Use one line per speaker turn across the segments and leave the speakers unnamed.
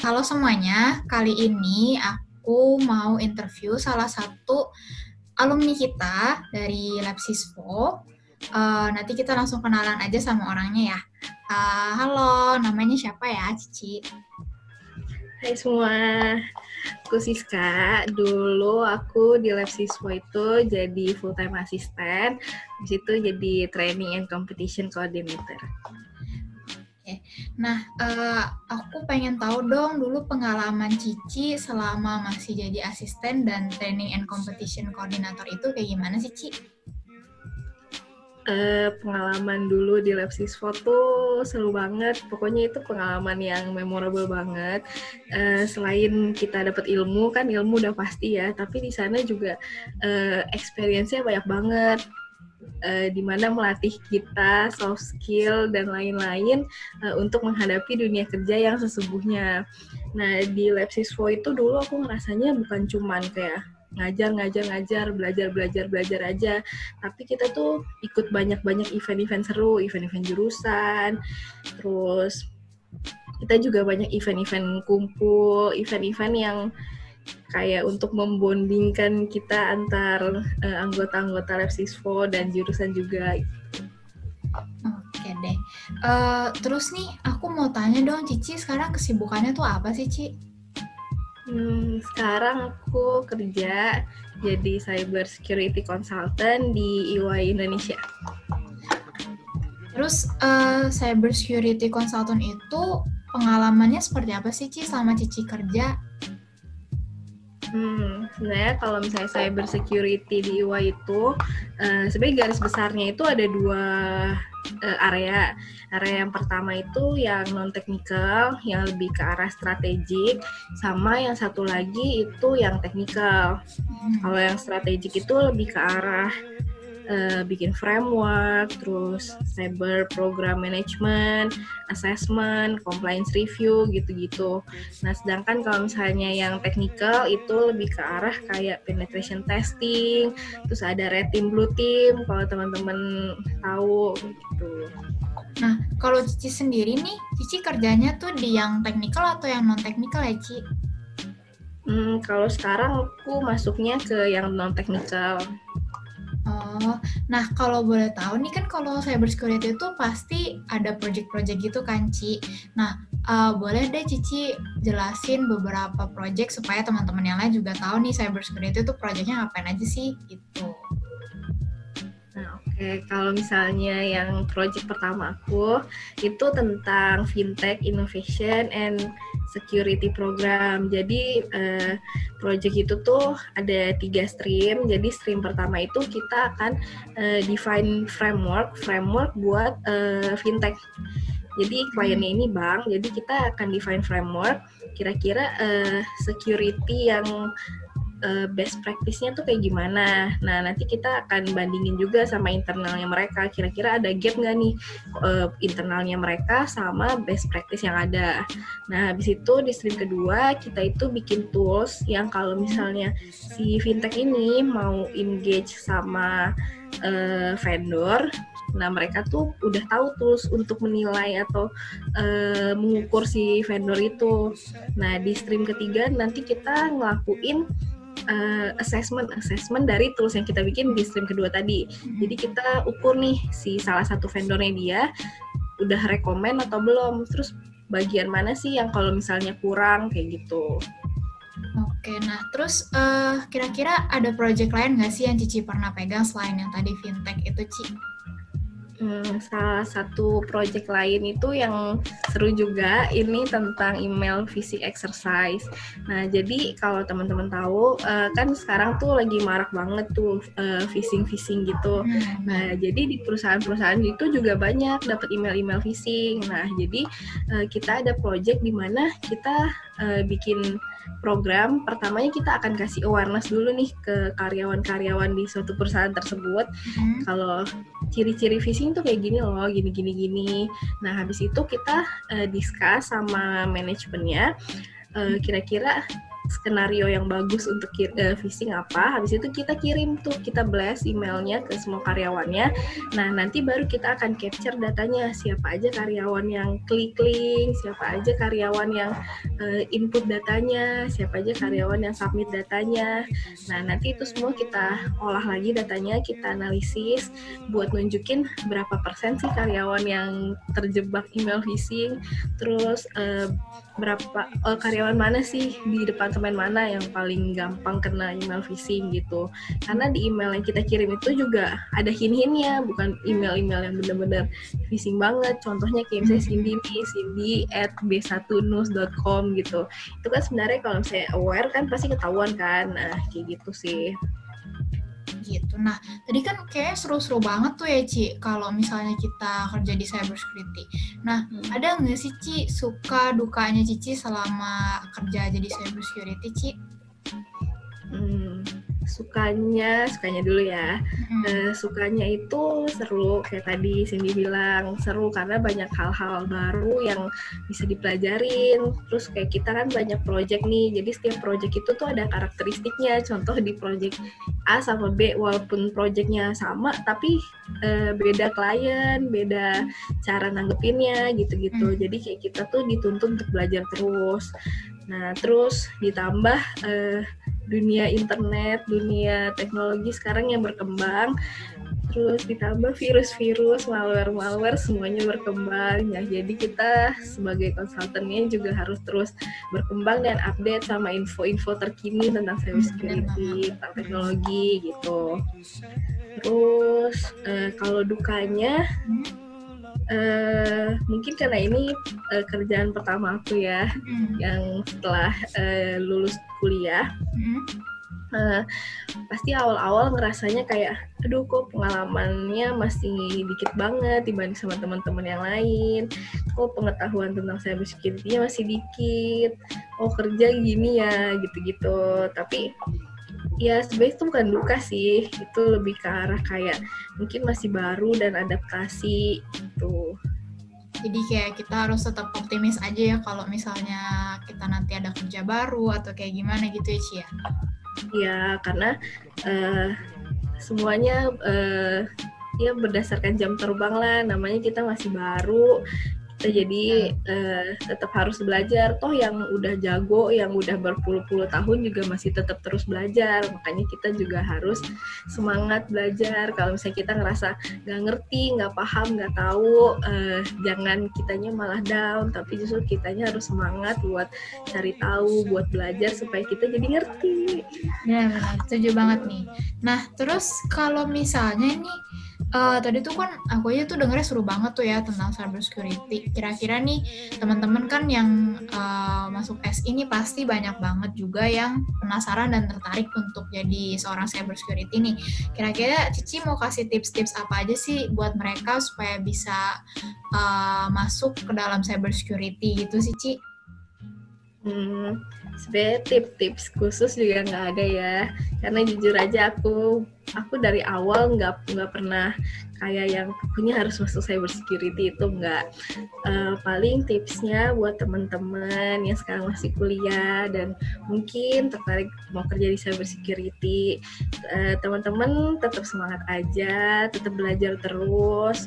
Halo semuanya, kali ini aku mau interview salah satu alumni kita dari Lab Siswo. Nanti kita langsung kenalan aja sama orangnya ya. Halo, namanya siapa ya, Cici?
Hai semua, aku Siska. Dulu aku di Lab Siswa itu jadi full-time assistant, di situ jadi training and competition coordinator.
Oke. Nah, aku pengen tahu dong dulu pengalaman Cici selama masih jadi asisten dan training and competition coordinator itu kayak gimana sih, Ci?
Pengalaman dulu di Lab Siswa tuh seru banget. Pokoknya itu pengalaman yang memorable banget. Selain kita dapat ilmu, kan ilmu udah pasti ya, tapi di sana juga experience-nya banyak banget. Di mana melatih kita soft skill dan lain-lain untuk menghadapi dunia kerja yang sesungguhnya. Nah, di Lab Siswa itu dulu aku ngerasanya bukan cuman kayak ngajar, belajar aja. Tapi kita tuh ikut banyak-banyak event-event seru, event-event jurusan, terus kita juga banyak event-event kumpul, event-event yang kayak untuk membondingkan kita antar anggota-anggota Lab Siswa dan jurusan juga.
Oke deh. Terus nih, aku mau tanya dong, Cici sekarang kesibukannya tuh apa sih, Ci?
Sekarang aku kerja jadi cyber security consultant di EY Indonesia.
Terus cyber security consultant itu pengalamannya seperti apa sih, Ci, selama Cici kerja?
Sebenarnya kalau misalnya cyber security di EY itu sebenarnya garis besarnya itu ada dua area. Area yang pertama itu yang non-teknikal, yang lebih ke arah strategik, sama yang satu lagi itu yang teknikal. Kalau yang strategik itu lebih ke arah bikin framework, terus cyber program management, assessment, compliance review, gitu-gitu. Nah, sedangkan kalau misalnya yang technical itu lebih ke arah kayak penetration testing, terus ada red team, blue team, kalau teman-teman tahu gitu.
Nah, kalau Cici sendiri nih, Cici kerjanya tuh di yang technical atau yang non-technical ya, Ci?
Kalau sekarang aku masuknya ke yang non-technical.
Oh, nah kalau boleh tahu nih kan kalau cyber security itu pasti ada project-project gitu kan, Ci. Nah, boleh deh Cici jelasin beberapa project supaya teman-teman yang lain juga tahu nih cyber security itu projectnya ngapain aja sih gitu.
Nah, oke. Kalau misalnya yang project pertama aku itu tentang fintech innovation and security program. Jadi project itu tuh ada 3 stream. Jadi stream pertama itu kita akan define framework buat fintech. Jadi kliennya ini bank, jadi kita akan define framework. Kira-kira security yang best practice-nya tuh kayak gimana. Nah, nanti kita akan bandingin juga sama internalnya mereka. Kira-kira ada gap nggak nih internalnya mereka sama best practice yang ada. Nah, habis itu di stream kedua, kita itu bikin tools yang kalau misalnya si fintech ini mau engage sama vendor, nah mereka tuh udah tahu tools untuk menilai atau mengukur si vendor itu. Nah, di stream ketiga nanti kita ngelakuin assessment dari tools yang kita bikin di stream kedua tadi. Jadi kita ukur nih si salah satu vendornya dia udah rekomen atau belum. Terus bagian mana sih yang kalau misalnya kurang kayak gitu.
Oke, nah terus kira-kira ada project lain nggak sih yang Cici pernah pegang selain yang tadi fintech itu, Ci?
Salah satu project lain itu yang seru juga, ini tentang email phishing exercise. Nah, jadi kalau teman-teman tahu, kan sekarang tuh lagi marak banget tuh phishing gitu. Nah, jadi di perusahaan-perusahaan itu juga banyak dapat email-email phishing. Nah, jadi kita ada project di mana kita bikin program. Pertamanya kita akan kasih awareness dulu nih ke karyawan-karyawan di suatu perusahaan tersebut. Kalau ciri-ciri phishing tuh kayak gini loh, gini. Nah, habis itu kita discuss sama manajemennya, kira-kira skenario yang bagus untuk phishing apa. Habis itu kita kirim tuh, kita blast emailnya ke semua karyawannya. Nah, nanti baru kita akan capture datanya, siapa aja karyawan yang klik link, siapa aja karyawan yang input datanya, siapa aja karyawan yang submit datanya. Nah, nanti itu semua kita olah lagi datanya, kita analisis buat nunjukin berapa persen sih karyawan yang terjebak email phishing, terus berapa karyawan mana sih di departemen mana yang paling gampang kena email phishing gitu. Karena di email yang kita kirim itu juga ada hint-hintnya, bukan email-email yang benar-benar phishing banget. Contohnya kayak misalnya Cindy@b1news.com gitu. Itu kan sebenarnya kalau misalnya aware kan pasti ketahuan kan. Nah, kayak gitu sih.
Gitu. Nah, tadi kan kayak seru-seru banget tuh ya, Ci, kalau misalnya kita kerja di cybersecurity. Nah, ada nggak sih, Ci, suka dukanya Cici selama kerja jadi cybersecurity, Ci?
Sukanya dulu ya. Sukanya itu seru, kayak tadi Cindy bilang, seru karena banyak hal-hal baru yang bisa dipelajarin. Terus kayak kita kan banyak project nih, jadi setiap project itu tuh ada karakteristiknya. Contoh di project A sama B, walaupun projectnya sama, tapi beda klien, beda cara nanggepinnya, gitu-gitu. Jadi kayak kita tuh dituntut untuk belajar terus. Nah, terus ditambah dunia internet, dunia teknologi sekarang yang berkembang, terus ditambah virus-virus, malware-malware, semuanya berkembang. Ya, jadi kita sebagai konsultannya juga harus terus berkembang dan update sama info-info terkini tentang cybersecurity, tentang teknologi gitu. Terus kalau dukanya, mungkin karena ini kerjaan pertama aku ya, yang setelah lulus kuliah, pasti awal-awal ngerasanya kayak, aduh kok pengalamannya masih dikit banget dibanding sama teman-teman yang lain, kok pengetahuan tentang cybersecurity-nya masih dikit, oh kerja gini ya, gitu-gitu. Tapi ya sebenarnya itu bukan duka sih, itu lebih ke arah kayak mungkin masih baru dan adaptasi gitu.
Jadi kayak kita harus tetap optimis aja ya kalau misalnya kita nanti ada kerja baru atau kayak gimana gitu ya, Ci ya?
Ya, karena semuanya ya berdasarkan jam terbang lah, namanya kita masih baru. Kita jadi tetap harus belajar. Toh yang udah jago, yang udah berpuluh-puluh tahun juga masih tetap terus belajar. Makanya kita juga harus semangat belajar. Kalau misalnya kita ngerasa nggak ngerti, nggak paham, nggak tahu, jangan kitanya malah down. Tapi justru kitanya harus semangat buat cari tahu, buat belajar supaya kita jadi ngerti.
Ya benar, setuju banget nih. Nah terus kalau misalnya nih, tadi tuh kan aku aja tuh dengernya seru banget tuh ya tentang cybersecurity. Kira-kira nih teman-teman kan yang masuk SI ini pasti banyak banget juga yang penasaran dan tertarik untuk jadi seorang cybersecurity nih. Kira-kira Cici mau kasih tips-tips apa aja sih buat mereka supaya bisa masuk ke dalam cybersecurity gitu sih, Ci?
Sebenarnya tips khusus juga nggak ada ya, karena jujur aja aku dari awal nggak pernah kayak yang pokoknya harus masuk cybersecurity, itu nggak. Paling tipsnya buat teman-teman yang sekarang masih kuliah dan mungkin tertarik mau kerja di cybersecurity, teman-teman tetap semangat aja, tetap belajar terus.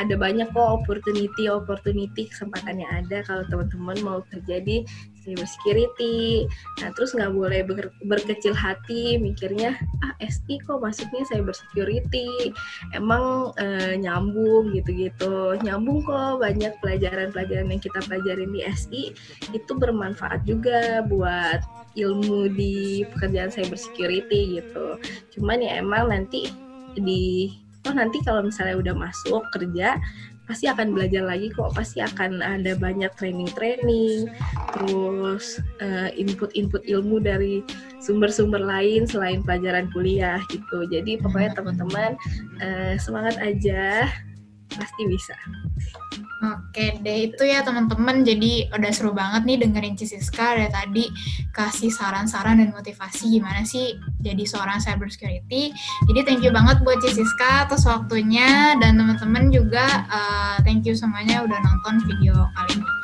Ada banyak kok opportunity kesempatannya ada kalau teman-teman mau kerja di cybersecurity. Nah, terus nggak boleh berkecil hati mikirnya SI kok masuknya cybersecurity, emang nyambung gitu-gitu. Nyambung kok, banyak pelajaran-pelajaran yang kita pelajarin di SI itu bermanfaat juga buat ilmu di pekerjaan cybersecurity gitu. Cuman ya emang nanti nanti kalau misalnya udah masuk kerja pasti akan belajar lagi kok, pasti akan ada banyak training, terus input ilmu dari sumber-sumber lain selain pelajaran kuliah gitu. Jadi pokoknya teman-teman semangat aja, pasti bisa.
Oke deh, itu ya teman-teman. Jadi udah seru banget nih dengerin Siska dari tadi kasih saran-saran dan motivasi gimana sih jadi seorang cybersecurity. Jadi thank you banget buat Siska atas waktunya, dan teman-teman juga thank you semuanya udah nonton video kali ini.